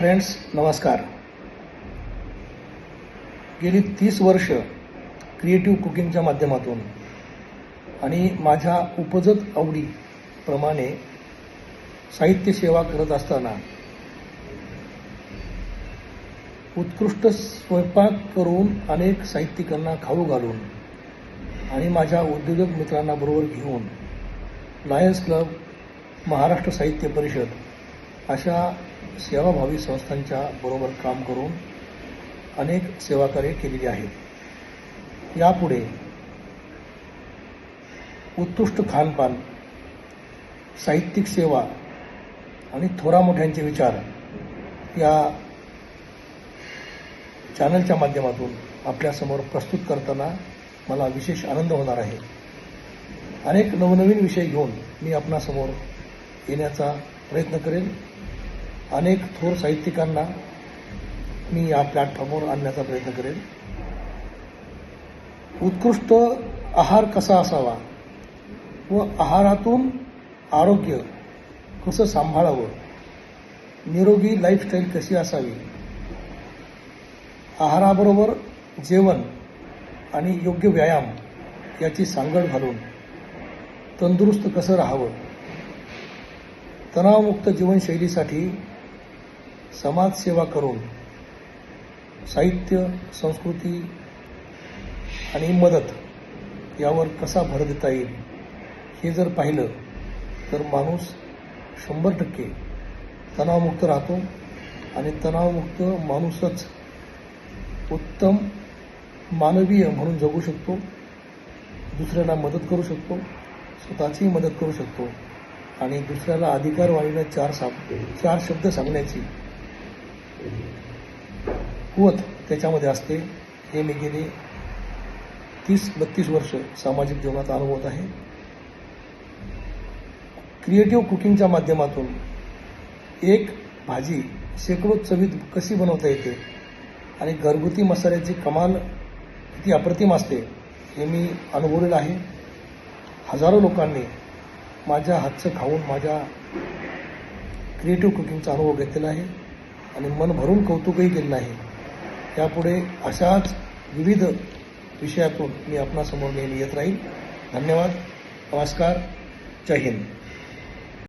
Friends नमस्कार. गेली 30 वर्ष क्रिएटिव्ह कुकिंगच्या माध्यमातून आणि माझ्या उपजत आवडीप्रमाणे साहित्य सेवा करत असताना उत्कृष्ट स्वयंपाक करून अनेक साहित्यिकांना खाऊ घालून आणि माझ्या उद्योजक मित्रांना बरोबर घेऊन लायन्स क्लब, महाराष्ट्र साहित्य परिषद अशा सेवाभावी संस्थांच्या बरोबर काम करून अनेक सेवाकार्य केलेली आहेत. यापुढे उत्कृष्ट खानपान, साहित्यिक सेवा आणि थोरा मोठ्यांचे विचार या चॅनलच्या माध्यमातून आपल्यासमोर प्रस्तुत करताना मला विशेष आनंद होणार आहे. अनेक नवनवीन विषय घेऊन मी आपणासमोर येण्याचा प्रयत्न करेन. अनेक थोर साहित्यिकांना मी या प्लॅटफॉर्मवर आणण्याचा प्रयत्न करेन. उत्कृष्ट आहार कसा असावा व आहारातून आरोग्य कसं सांभाळावं, निरोगी लाईफस्टाईल कशी असावी, आहाराबरोबर जेवण आणि योग्य व्यायाम याची सांगड घालून तंदुरुस्त कसं राहावं, तणावमुक्त जीवनशैलीसाठी समाजसेवा करून साहित्य, संस्कृती आणि मदत यावर कसा भर देता येईल हे जर पाहिलं तर माणूस 100% तणावमुक्त राहतो आणि तणावमुक्त माणूसच उत्तम मानवीय म्हणून जगू शकतो, दुसऱ्याला मदत करू शकतो, स्वतःचीही मदत करू शकतो आणि दुसऱ्याला अधिकारवाणीला चार शब्द सांगण्याची कुवत त्याच्यामध्ये असते. हे मी गेले 30-32 वर्ष सामाजिक जीवनात अनुभवत आहे. क्रिएटिव्ह कुकिंगच्या माध्यमातून एक भाजी शेकडो चवीत कशी बनवता येते आणि घरगुती मसाल्याची कमाल किती अप्रतिम असते हे मी अनुभवलेलं आहे. हजारो लोकांनी माझ्या हातचं खाऊन माझ्या क्रिएटिव्ह कुकिंगचा अनुभव घेतलेला आहे आणि मन भरून कौतुकही केलेलं आहे. यापुढे अशाच विविध विषयातून मी आपणासमोर नेहमी येत राहील. धन्यवाद. नमस्कार. जय हिंद.